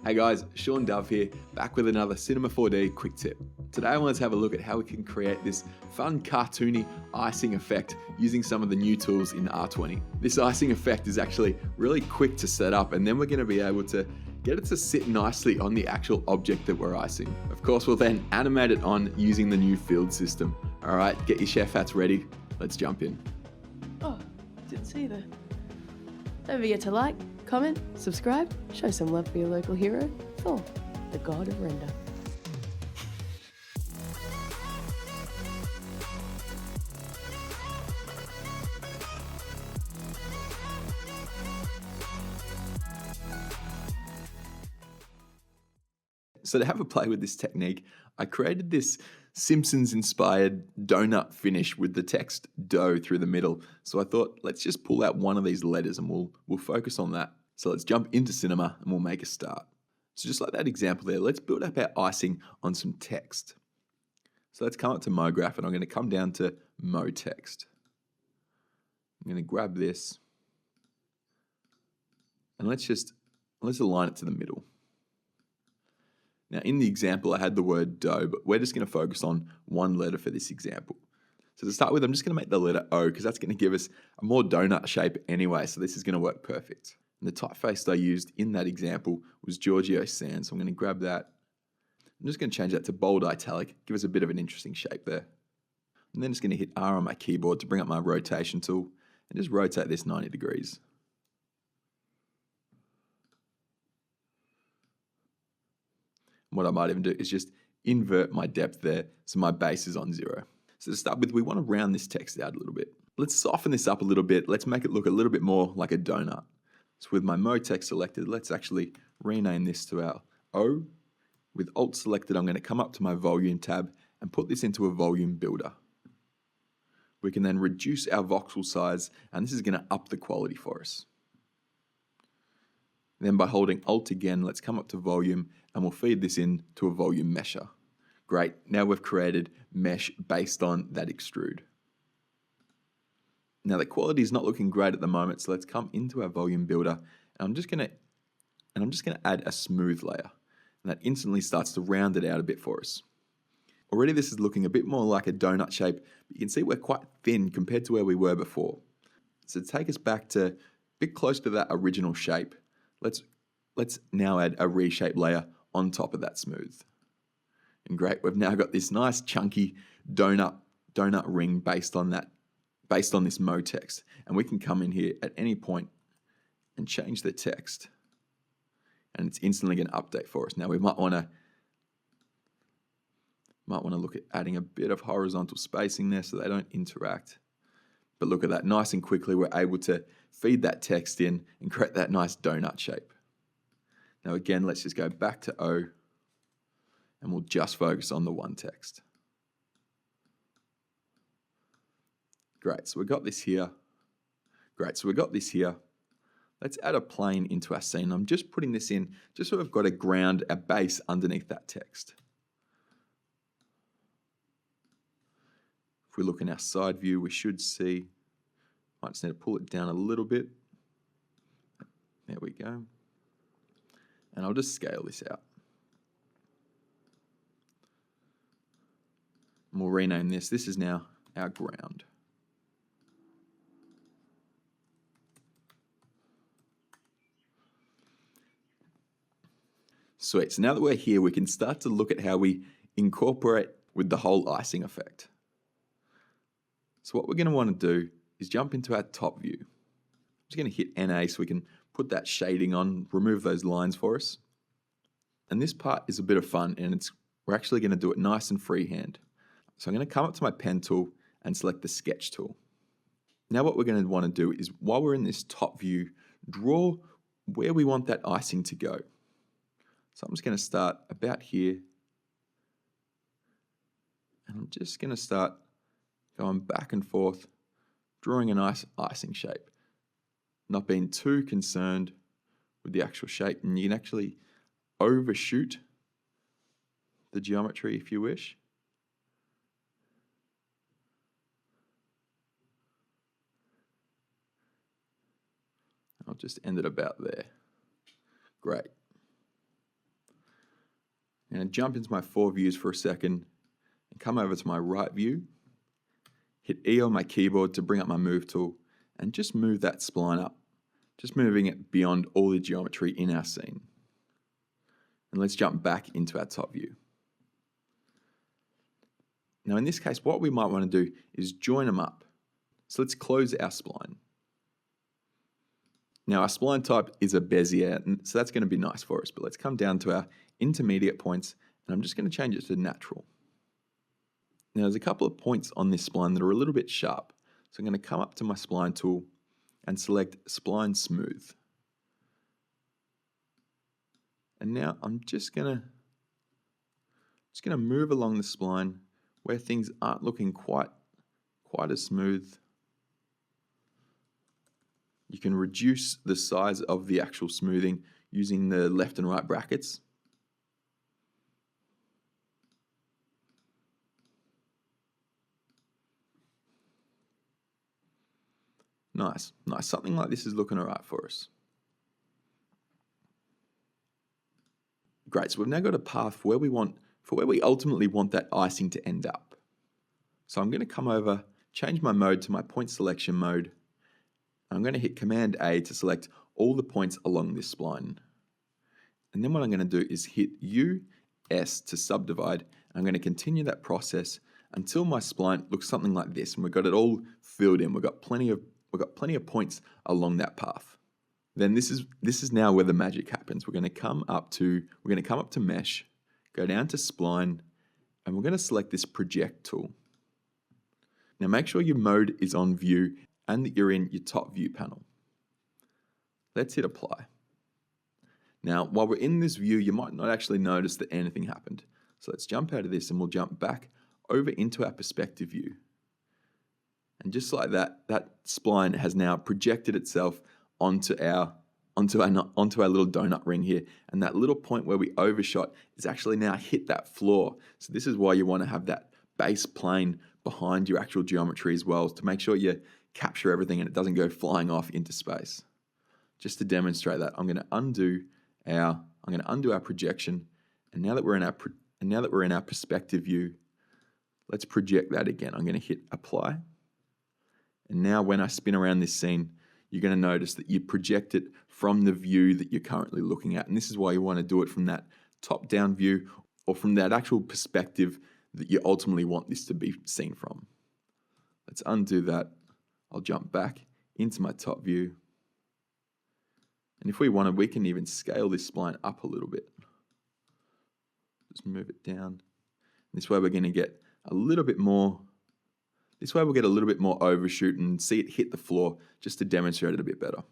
Hey guys, Sean Dove here, back with another Cinema 4D quick tip. Today I wanted to have a look at how we can create this fun cartoony icing effect using some of the new tools in R20. This icing effect is actually really quick to set up, and then we're going to be able to get it to sit nicely on the actual object that we're icing. Of course, we'll then animate it on using the new field system. All right, get your chef hats ready. Let's jump in. Oh, didn't see you there. Don't forget to like, comment, subscribe, show some love for your local hero, Thor, the god of render. So to have a play with this technique, I created this Simpsons-inspired donut finish with the text dough through the middle. So I thought, let's just pull out one of these letters and we'll focus on that. So let's jump into Cinema and we'll make a start. So just like that example there, let's build up our icing on some text. So let's come up to MoGraph and I'm going to come down to Mo Text. I'm going to grab this and let's align it to the middle. Now in the example I had the word dough, but we're just going to focus on one letter for this example. So to start with, I'm just going to make the letter O because that's going to give us a more donut shape anyway, so this is going to work perfect. And the typeface I used in that example was Giorgio Sans, so I'm going to grab that. I'm just going to change that to bold italic, give us a bit of an interesting shape there. And then just going to hit R on my keyboard to bring up my rotation tool and just rotate this 90 degrees. What I might even do is just invert my depth there so my base is on 0. So to start with, we want to round this text out a little bit. Let's soften this up a little bit. Let's make it look a little bit more like a donut. So with my Mo text selected, let's actually rename this to our O. With Alt selected, I'm going to come up to my volume tab and put this into a volume builder. We can then reduce our voxel size, and this is going to up the quality for us. Then by holding Alt again, let's come up to volume and we'll feed this in to a volume mesher. Great, now we've created mesh based on that extrude. Now the quality is not looking great at the moment, so let's come into our volume builder and I'm just going to add a smooth layer. And that instantly starts to round it out a bit for us. Already this is looking a bit more like a donut shape, but you can see we're quite thin compared to where we were before. So to take us back to a bit close to that original shape, let's now add a reshape layer on top of that smooth. And great, we've now got this nice chunky donut ring based on this Mo text. And we can come in here at any point and change the text. And it's instantly going to update for us. Now we might want to look at adding a bit of horizontal spacing there so they don't interact. But look at that, nice and quickly we're able to feed that text in and create that nice donut shape. Now again, let's just go back to O and we'll just focus on the one text. Great, so we've got this here. Let's add a plane into our scene. I'm just putting this in just so we've got a ground, a base underneath that text. If we look in our side view, we should see, might just need to pull it down a little bit. There we go. And I'll just scale this out. And we'll rename this. This is now our ground. Sweet. So now that we're here, we can start to look at how we incorporate with the whole icing effect. So what we're going to want to do is jump into our top view. I'm just going to hit NA so we can put that shading on, remove those lines for us. And this part is a bit of fun, and we're actually going to do it nice and freehand. So I'm going to come up to my pen tool and select the sketch tool. Now what we're going to want to do is, while we're in this top view, draw where we want that icing to go. So I'm just going to start about here. And I'm just going to start going back and forth, drawing a nice icing shape. Not being too concerned with the actual shape, and you can actually overshoot the geometry if you wish. I'll just end it about there. Great. I'm going to jump into my 4 views for a second and come over to my right view, hit E on my keyboard to bring up my move tool, and just move that spline up, just moving it beyond all the geometry in our scene. And let's jump back into our top view. Now in this case, what we might want to do is join them up. So let's close our spline. Now our spline type is a Bezier, and so that's going to be nice for us, but let's come down to our intermediate points, and I'm just going to change it to natural. Now there's a couple of points on this spline that are a little bit sharp, so I'm going to come up to my spline tool and select Spline Smooth. And now I'm just going to move along the spline where things aren't looking quite as smooth. You can reduce the size of the actual smoothing using the left and right brackets. Nice. Something like this is looking all right for us. Great, so we've now got a path for where we ultimately want that icing to end up. So I'm going to come over, change my mode to my point selection mode. I'm going to hit Command A to select all the points along this spline. And then what I'm going to do is hit U-S to subdivide. And I'm going to continue that process until my spline looks something like this. And we've got it all filled in. We've got plenty of points along that path. Then this is now where the magic happens. We're going to come up to Mesh, go down to Spline, and we're going to select this Project tool. Now make sure your mode is on View and that you're in your top view panel. Let's hit Apply. Now, while we're in this view, you might not actually notice that anything happened. So let's jump out of this and we'll jump back over into our perspective view. And just like that, that spline has now projected itself onto our little donut ring here. And that little point where we overshot is actually now hit that floor. So this is why you want to have that base plane behind your actual geometry as well, to make sure you capture everything and it doesn't go flying off into space. Just to demonstrate that, I'm going to undo our projection, and now that we're in our perspective view, let's project that again. I'm going to hit Apply, and now when I spin around this scene, you're going to notice that you project it from the view that you're currently looking at, and this is why you want to do it from that top-down view or from that actual perspective that you ultimately want this to be seen from. Let's undo that. I'll jump back into my top view. And if we wanted, we can even scale this spline up a little bit. Just move it down. This way we're going to get a little bit more, we'll get a little bit more overshoot and see it hit the floor just to demonstrate it a bit better.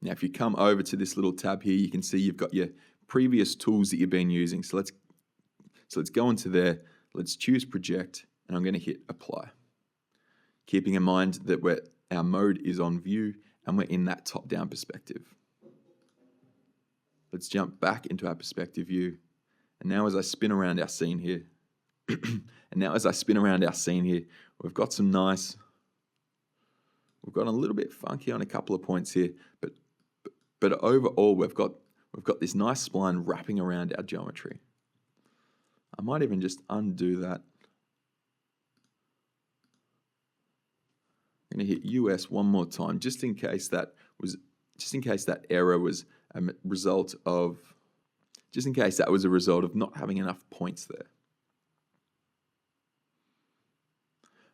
Now if you come over to this little tab here, you can see you've got your previous tools that you've been using. So let's go into there, let's choose Project, and I'm going to hit Apply. Keeping in mind that our mode is on View and we're in that top-down perspective. Let's jump back into our perspective view. And now as I spin around our scene here, we've got a little bit funky on a couple of points here, but overall we've got this nice spline wrapping around our geometry. I might even just undo that. I'm going to hit US one more time, just in case that error was a result of not having enough points there.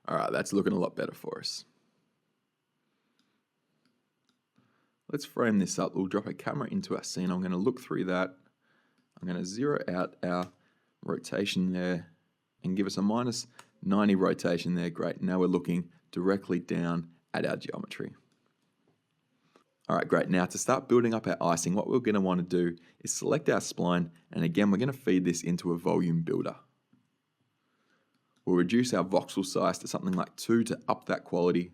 All right, that's looking a lot better for us. Let's frame this up. We'll drop a camera into our scene. I'm going to look through that. I'm going to zero out our rotation there and give us a minus 90 rotation there. Great. Now we're looking directly down at our geometry. All right, great. Now to start building up our icing, what we're going to want to do is select our spline, and again, we're going to feed this into a volume builder. We'll reduce our voxel size to something like 2 to up that quality.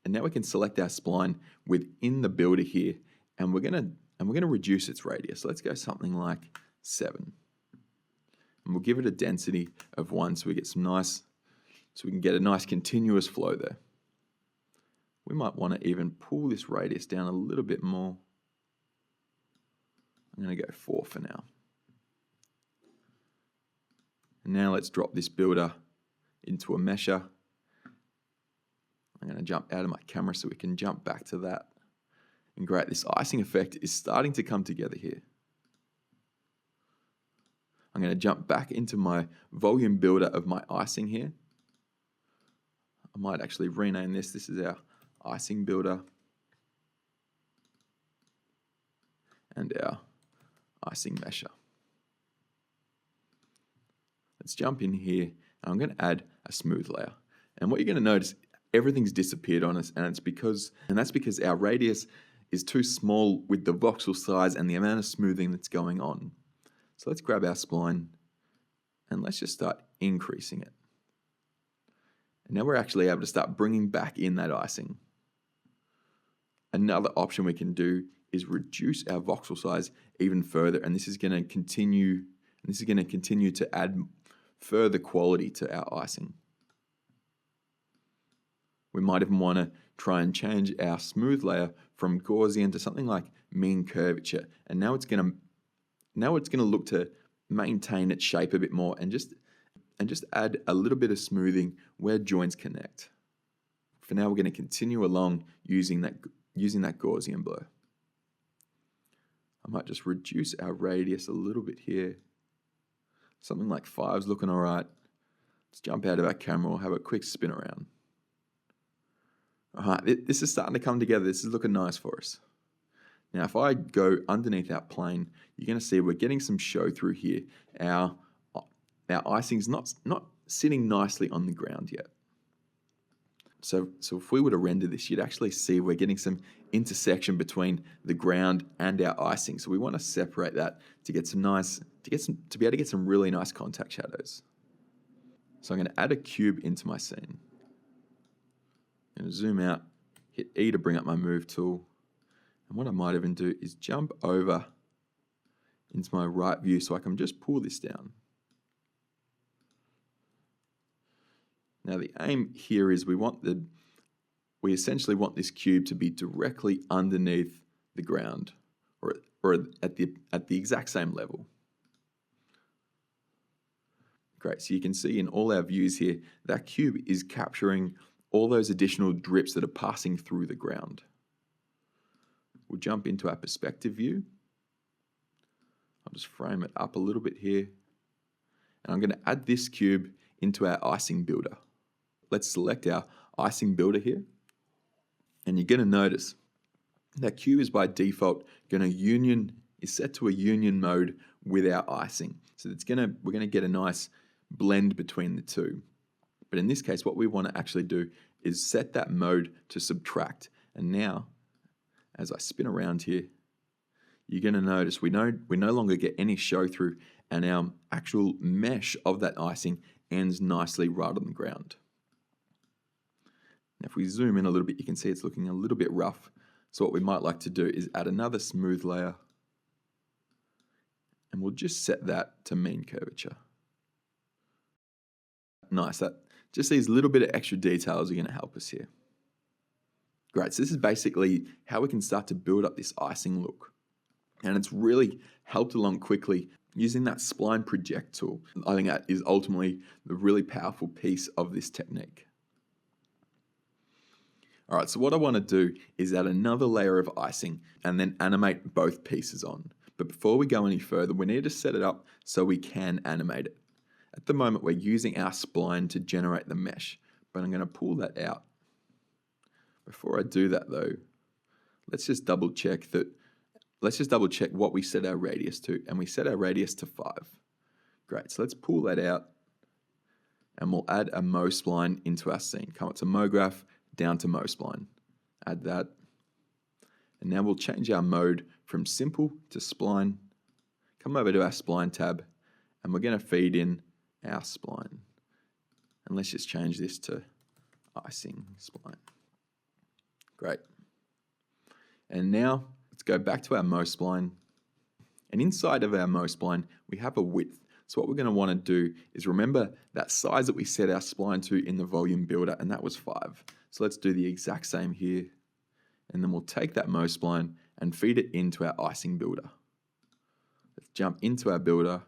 And now we can select our spline within the builder here, and we're going to reduce its radius. So let's go something like 7. And we'll give it a density of 1 so we can get a nice continuous flow there. We might want to even pull this radius down a little bit more. I'm going to go 4 for now. And now let's drop this builder into a mesher. I'm going to jump out of my camera so we can jump back to that. And great, this icing effect is starting to come together here. I'm going to jump back into my volume builder of my icing here. I might actually rename this. This is our icing builder and our icing mesher. Let's jump in here, and I'm going to add a smooth layer. And what you're going to notice, everything's disappeared on us, and that's because our radius is too small with the voxel size and the amount of smoothing that's going on. So let's grab our spline, and let's just start increasing it. And now we're actually able to start bringing back in that icing. Another option we can do is reduce our voxel size even further, and this is going to continue to add further quality to our icing. We might even want to try and change our smooth layer from Gaussian to something like mean curvature, and now it's going to look to maintain its shape a bit more and just add a little bit of smoothing where joints connect. For now, we're going to continue along using that Gaussian blur. I might just reduce our radius a little bit here. Something like 5's looking all right. Let's jump out of our camera. We'll have a quick spin around. All right, this is starting to come together. This is looking nice for us. Now, if I go underneath our plane, you're going to see we're getting some show through here. Our icing's not sitting nicely on the ground yet. So if we were to render this, you'd actually see we're getting some intersection between the ground and our icing. So we want to separate that to get some to be able to get some really nice contact shadows. So I'm going to add a cube into my scene. I'm going to zoom out, hit E to bring up my move tool. And what I might even do is jump over into my right view so I can just pull this down. Now the aim here is we essentially want this cube to be directly underneath the ground, or at the exact same level. Great, so you can see in all our views here, that cube is capturing all those additional drips that are passing through the ground. We'll jump into our perspective view. I'll just frame it up a little bit here. And I'm going to add this cube into our icing builder. Let's select our icing builder here. And you're going to notice that cube is by default is set to a union mode with our icing. So we're going to get a nice blend between the two. But in this case, what we want to actually do is set that mode to subtract. And now, as I spin around here, you're going to notice we no longer get any show through, and our actual mesh of that icing ends nicely right on the ground. Now, if we zoom in a little bit, you can see it's looking a little bit rough. So what we might like to do is add another smooth layer, and we'll just set that to mean curvature. Nice, just these little bit of extra details are going to help us here. Great, so this is basically how we can start to build up this icing look. And it's really helped along quickly using that spline project tool. I think that is ultimately the really powerful piece of this technique. All right, so what I want to do is add another layer of icing and then animate both pieces on. But before we go any further, we need to set it up so we can animate it. At the moment, we're using our spline to generate the mesh, but I'm going to pull that out. Before I do that though, let's just double check what we set our radius to, and we set our radius to 5. Great, so let's pull that out, and we'll add a Mo spline into our scene. Come up to Mo graph, down to Mo spline. Add that, and now we'll change our mode from simple to spline. Come over to our spline tab, and we're going to feed in our spline. And let's just change this to icing spline. Great. And now let's go back to our Mo spline. And inside of our Mo spline, we have a width. So what we're going to want to do is remember that size that we set our spline to in the volume builder, and that was 5. So let's do the exact same here. And then we'll take that Mo spline and feed it into our icing builder. Let's jump into our builder,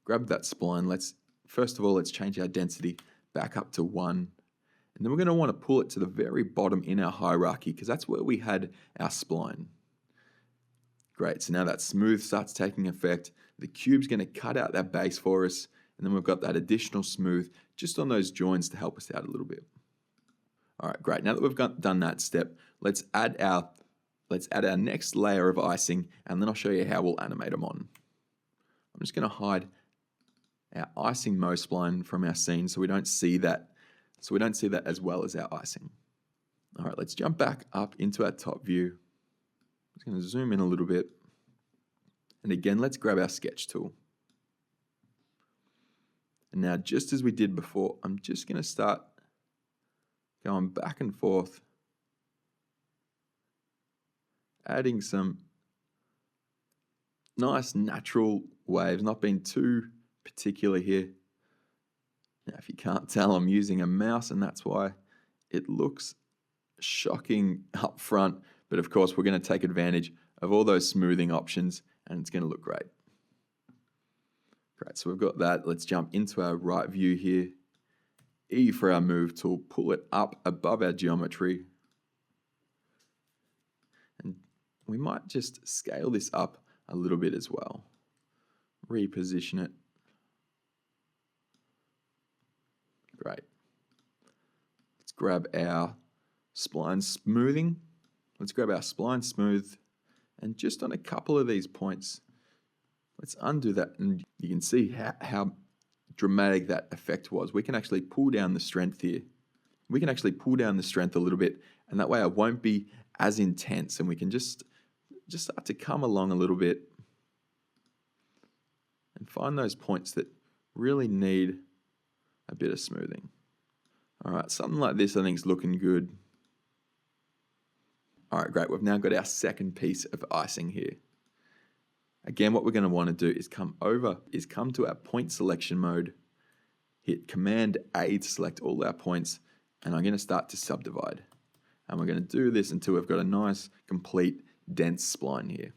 grab that spline. First of all, let's change our density back up to 1. And then we're going to want to pull it to the very bottom in our hierarchy because that's where we had our spline. Great, so now that smooth starts taking effect. The cube's going to cut out that base for us, and then we've got that additional smooth just on those joins to help us out a little bit. All right, great. Now that we've done that step, let's add our next layer of icing, and then I'll show you how we'll animate them on. I'm just going to hide our icing Mo spline from our scene so we don't see that. So we don't see that as well as our icing. All right, let's jump back up into our top view. I'm just going to zoom in a little bit. And again, let's grab our sketch tool. And now, just as we did before, I'm just going to start going back and forth, adding some nice natural waves, not being too particular here. Now, if you can't tell, I'm using a mouse, and that's why it looks shocking up front. But of course, we're going to take advantage of all those smoothing options, and it's going to look great. Great, so we've got that. Let's jump into our right view here. E for our move tool, pull it up above our geometry. And we might just scale this up a little bit as well. Reposition it. Great. Let's grab our spline smoothing. Let's grab our spline smooth, and just on a couple of these points, let's undo that, and you can see how dramatic that effect was. We can actually pull down the strength here. We can actually pull down the strength a little bit, and that way it won't be as intense, and we can just start to come along a little bit and find those points that really need a bit of smoothing. All right, something like this I think is looking good. All right, great. We've now got our second piece of icing here. Again, what we're going to want to do is come to our point selection mode, hit Command A to select all our points, and I'm going to start to subdivide. And we're going to do this until we've got a nice, complete, dense spline here.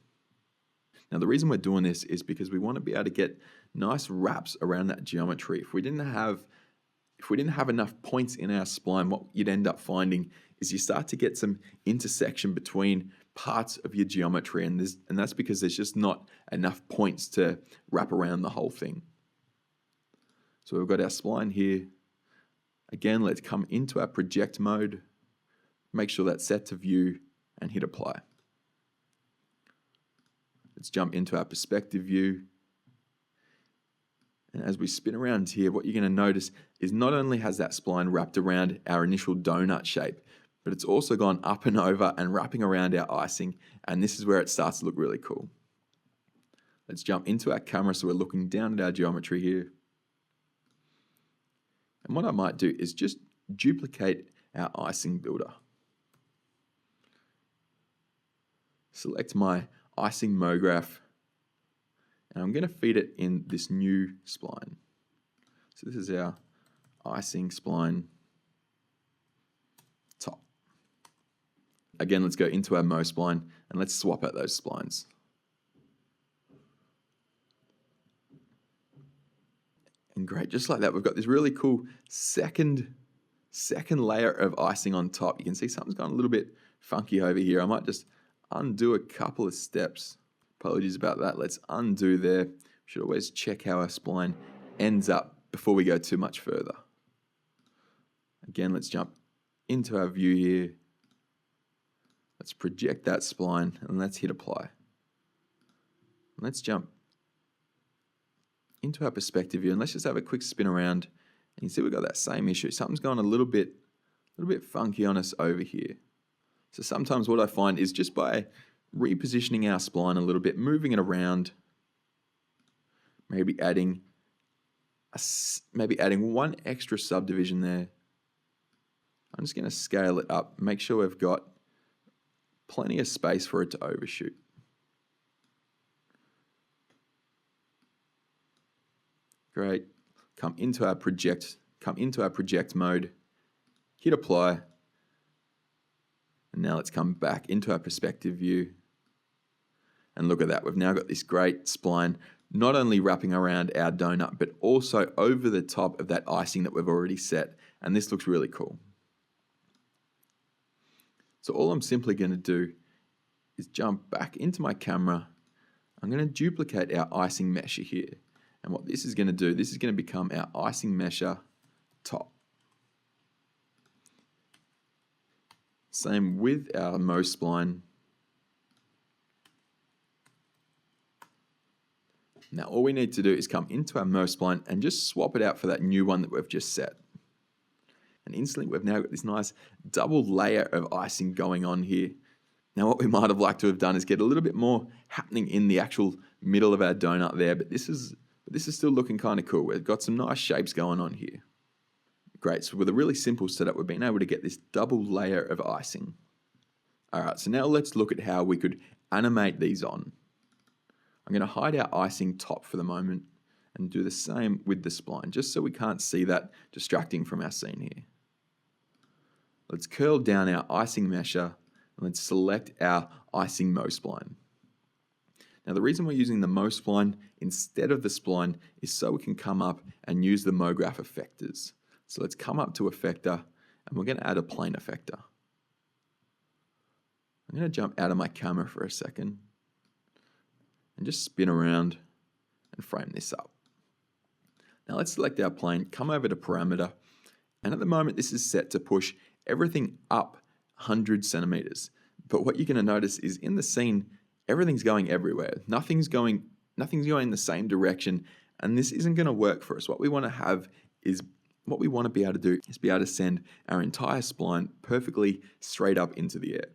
Now, the reason we're doing this is because we want to be able to get nice wraps around that geometry. If we didn't have enough points in our spline, what you'd end up finding is you start to get some intersection between parts of your geometry, and that's because there's just not enough points to wrap around the whole thing. So we've got our spline here. Again, let's come into our project mode, make sure that's set to view, and hit apply. Let's jump into our perspective view. And as we spin around here, what you're going to notice is not only has that spline wrapped around our initial donut shape, but it's also gone up and over and wrapping around our icing, and this is where it starts to look really cool. Let's jump into our camera so we're looking down at our geometry here. And what I might do is just duplicate our icing builder. Select my icing MoGraph, and I'm going to feed it in this new spline. So this is our icing spline top. Again, let's go into our Mo spline, and let's swap out those splines. And great, just like that, we've got this really cool second layer of icing on top. You can see something's gone a little bit funky over here. I might just undo a couple of steps. Apologies about that. Let's undo there. We should always check how our spline ends up before we go too much further. Again, let's jump into our view here. Let's project that spline, and let's hit apply. Let's jump into our perspective view, and let's just have a quick spin around. And you see we've got that same issue. Something's gone a little bit funky on us over here. So sometimes what I find is just by repositioning our spline a little bit, moving it around, maybe adding one extra subdivision there. I'm just going to scale it up, make sure we've got plenty of space for it to overshoot. Great. Come into our project mode, hit apply. And now let's come back into our perspective view. And look at that, we've now got this great spline, not only wrapping around our donut, but also over the top of that icing that we've already set. And this looks really cool. So all I'm simply going to do is jump back into my camera. I'm going to duplicate our icing mesher here. And what this is going to do, this is going to become our icing mesher top. Same with our Mo spline. Now all we need to do is come into our Mo spline and just swap it out for that new one that we've just set. And instantly we've now got this nice double layer of icing going on here. Now what we might have liked to have done is get a little bit more happening in the actual middle of our donut there, but this is still looking kind of cool. We've got some nice shapes going on here. Great, so with a really simple setup, we've been able to get this double layer of icing. All right, so now let's look at how we could animate these on. I'm going to hide our icing top for the moment and do the same with the spline, just so we can't see that distracting from our scene here. Let's curl down our icing mesher and let's select our icing Mo spline. Now the reason we're using the Mo spline instead of the spline is so we can come up and use the MoGraph effectors. So let's come up to effector and we're going to add a plane effector. I'm going to jump out of my camera for a second and just spin around and frame this up. Now let's select our plane, come over to parameter, and at the moment this is set to push everything up 100 centimeters. But what you're going to notice is in the scene, everything's going everywhere. Nothing's going in the same direction, and this isn't going to work for us. What we want to be able to do is be able to send our entire spline perfectly straight up into the air.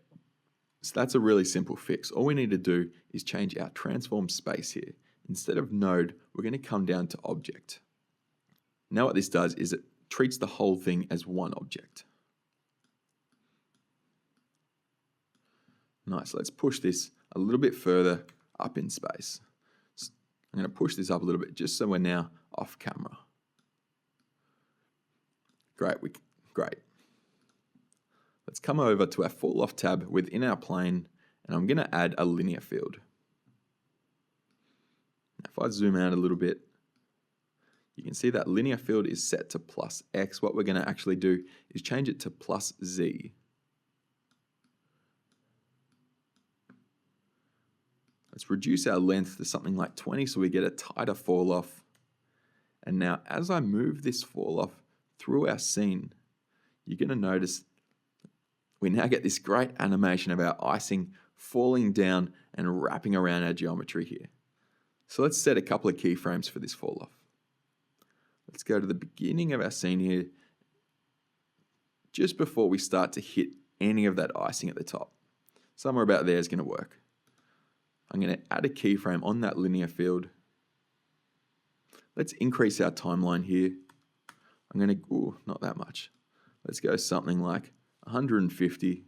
So that's a really simple fix. All we need to do is change our transform space here. Instead of node, we're going to come down to object. Now what this does is it treats the whole thing as one object. Nice, let's push this a little bit further up in space. I'm going to push this up a little bit just so we're now off camera. Great. Let's come over to our fall off tab within our plane and I'm going to add a linear field. Now if I zoom out a little bit, you can see that linear field is set to plus X. What we're going to actually do is change it to plus Z. Let's reduce our length to something like 20 so we get a tighter fall off. And now as I move this fall off through our scene, you're going to notice we now get this great animation of our icing falling down and wrapping around our geometry here. So let's set a couple of keyframes for this fall off. Let's go to the beginning of our scene here, just before we start to hit any of that icing at the top. Somewhere about there is going to work. I'm going to add a keyframe on that linear field. Let's increase our timeline here. I'm going to, not that much. Let's go something like 150.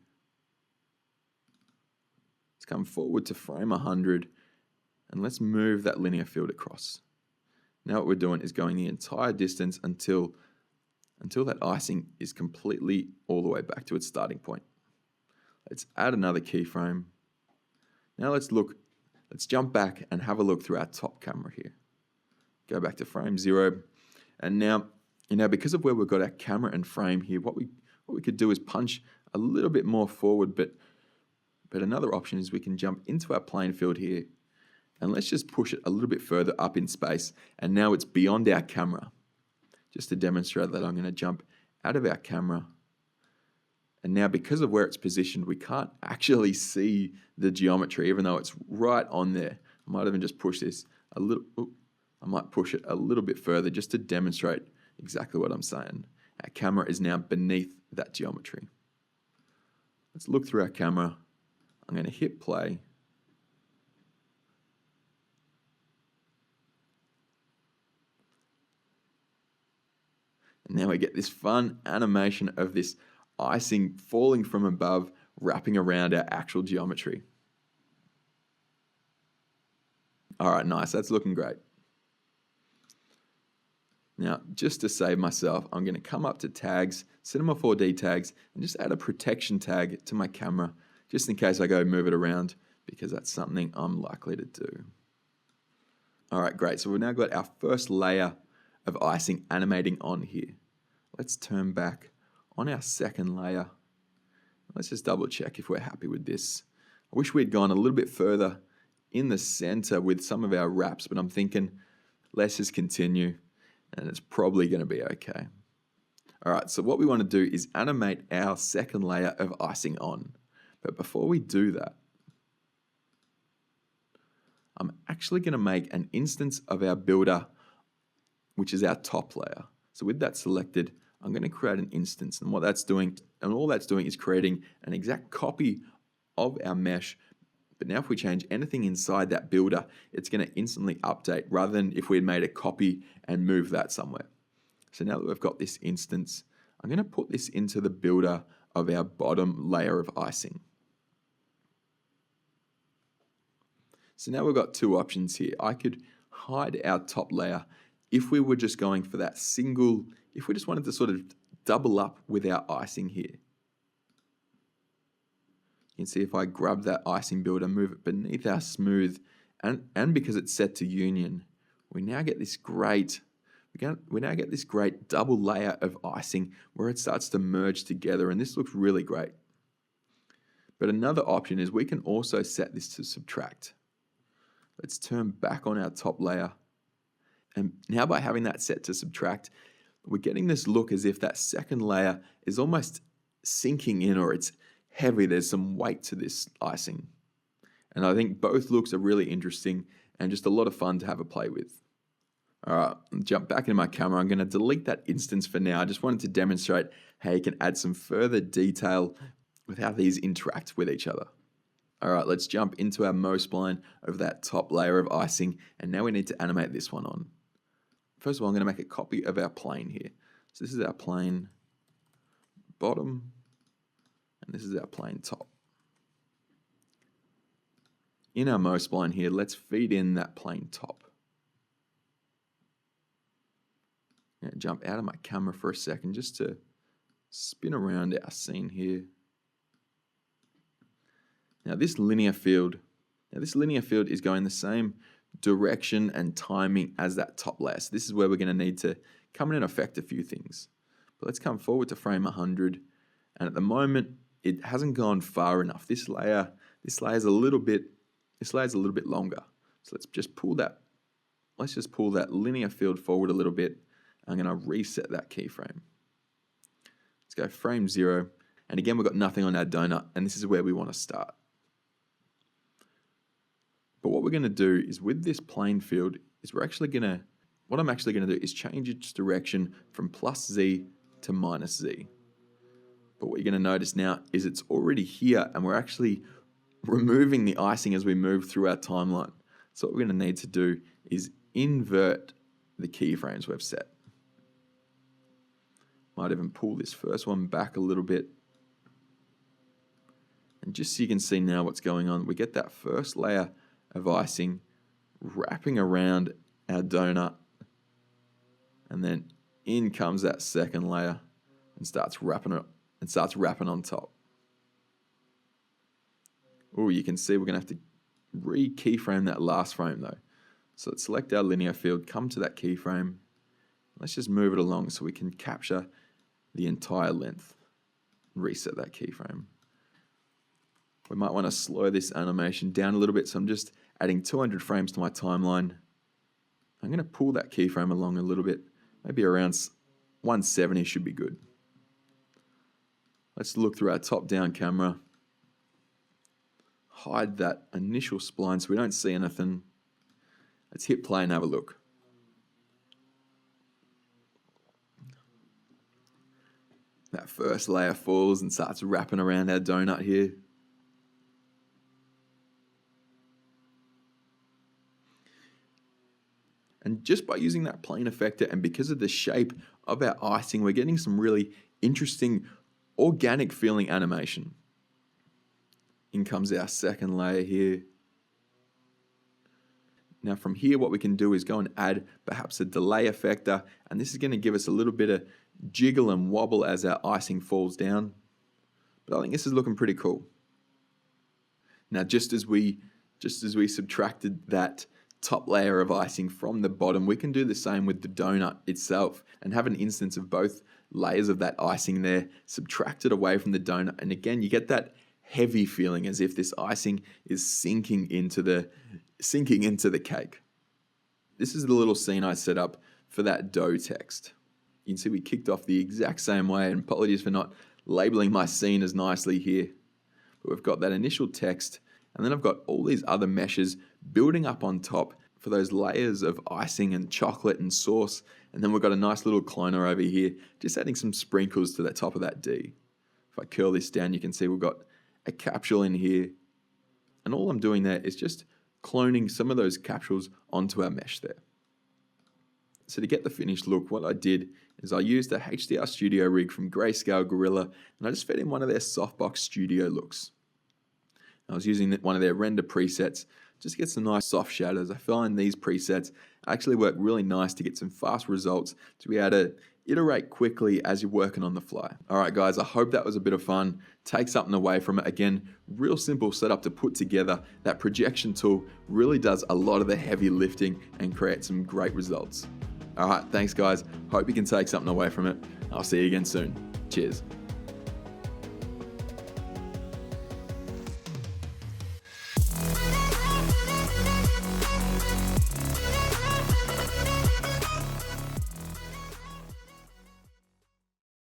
Let's come forward to frame 100 and let's move that linear field across. Now what we're doing is going the entire distance until that icing is completely all the way back to its starting point. Let's add another keyframe. Now let's jump back and have a look through our top camera here. Go back to frame 0. And now, because of where we've got our camera and frame here, what we could do is punch a little bit more forward, but another option is we can jump into our plane field here and let's just push it a little bit further up in space. And now it's beyond our camera. Just to demonstrate that, I'm going to jump out of our camera. And now because of where it's positioned, we can't actually see the geometry, even though it's right on there. I might even just push this a little. I might push it a little bit further just to demonstrate exactly what I'm saying. Our camera is now beneath that geometry. Let's look through our camera. I'm going to hit play. And now we get this fun animation of this icing falling from above, wrapping around our actual geometry. All right, nice. That's looking great. Now, just to save myself, I'm going to come up to tags, Cinema 4D tags, and just add a protection tag to my camera, just in case I go move it around. because that's something I'm likely to do. All right, great. So we've now got our first layer of icing animating on here. Let's turn back on our second layer. Let's just double check if we're happy with this. I wish we'd gone a little bit further in the center with some of our wraps, but I'm thinking let's just continue and it's probably going to be okay. All right, so what we want to do is animate our second layer of icing on. But before we do that, I'm actually going to make an instance of our builder, which is our top layer. So with that selected, I'm going to create an instance, and all that's doing is creating an exact copy of our mesh. But now if we change anything inside that builder, it's going to instantly update rather than if we had made a copy and move that somewhere. So now that we've got this instance, I'm going to put this into the builder of our bottom layer of icing. So now we've got two options here. I could hide our top layer if we were just going for that single, if we just wanted to sort of double up with our icing here. You can see if I grab that icing builder, move it beneath our smooth, and because it's set to union, we now get this great double layer of icing where it starts to merge together, and this looks really great. But another option is we can also set this to subtract. Let's turn back on our top layer. And now by having that set to subtract, we're getting this look as if that second layer is almost sinking in, or it's heavy. There's some weight to this icing. And I think both looks are really interesting and just a lot of fun to have a play with. All right, jump back into my camera. I'm going to delete that instance for now. I just wanted to demonstrate how you can add some further detail with how these interact with each other. All right, let's jump into our Mo spline over that top layer of icing, and now we need to animate this one on. First of all, I'm going to make a copy of our plane here. So this is our plane bottom, and this is our plane top. In our Mo spline here, let's feed in that plane top. I'm going to jump out of my camera for a second just to spin around our scene here. Now this linear field is going the same direction and timing as that top layer. So this is where we're going to need to come in and affect a few things. But let's come forward to frame 100. And at the moment, it hasn't gone far enough. This layer is a little bit longer. So let's just pull that linear field forward a little bit. I'm going to reset that keyframe. Let's go frame 0. And again, we've got nothing on our donut, and this is where we want to start. But what we're going to do is with this plane field is what I'm actually going to do is change its direction from +z to -z. But what you're going to notice now is it's already here, and we're actually removing the icing as we move through our timeline. So what we're going to need to do is invert the keyframes we've set. Might even pull this first one back a little bit. And just so you can see now what's going on, we get that first layer of icing wrapping around our donut, and then in comes that second layer and starts wrapping on top. Oh, you can see we're going to have to re-keyframe that last frame though. So let's select our linear field, come to that keyframe. Let's just move it along so we can capture the entire length. Reset that keyframe. We might want to slow this animation down a little bit, so I'm just adding 200 frames to my timeline. I'm going to pull that keyframe along a little bit, maybe around 170 should be good. Let's look through our top-down camera. Hide that initial spline so we don't see anything. Let's hit play and have a look. That first layer falls and starts wrapping around our donut here. And just by using that plane effector and because of the shape of our icing, we're getting some really interesting organic feeling animation. In comes our second layer here. Now from here, what we can do is go and add perhaps a delay effector, and this is going to give us a little bit of jiggle and wobble as our icing falls down. But I think this is looking pretty cool. Now, just as we subtracted that top layer of icing from the bottom, we can do the same with the donut itself and have an instance of both layers of that icing there subtracted away from the donut. And again, you get that heavy feeling as if this icing is sinking into the cake. This is the little scene I set up for that dough text. You can see we kicked off the exact same way, and apologies for not labeling my scene as nicely here. But we've got that initial text, and then I've got all these other meshes building up on top for those layers of icing and chocolate and sauce. And then we've got a nice little cloner over here, just adding some sprinkles to the top of that D. If I curl this down, you can see we've got a capsule in here. And all I'm doing there is just cloning some of those capsules onto our mesh there. So to get the finished look, what I did is I used a HDR Studio rig from Grayscale Gorilla, and I just fed in one of their softbox studio looks. I was using one of their render presets just to get some nice soft shadows. I find these presets actually work really nice to get some fast results, to be able to iterate quickly as you're working on the fly. All right, guys, I hope that was a bit of fun. Take something away from it. Again, real simple setup to put together. That projection tool really does a lot of the heavy lifting and create some great results. All right, thanks, guys. Hope you can take something away from it. I'll see you again soon. Cheers.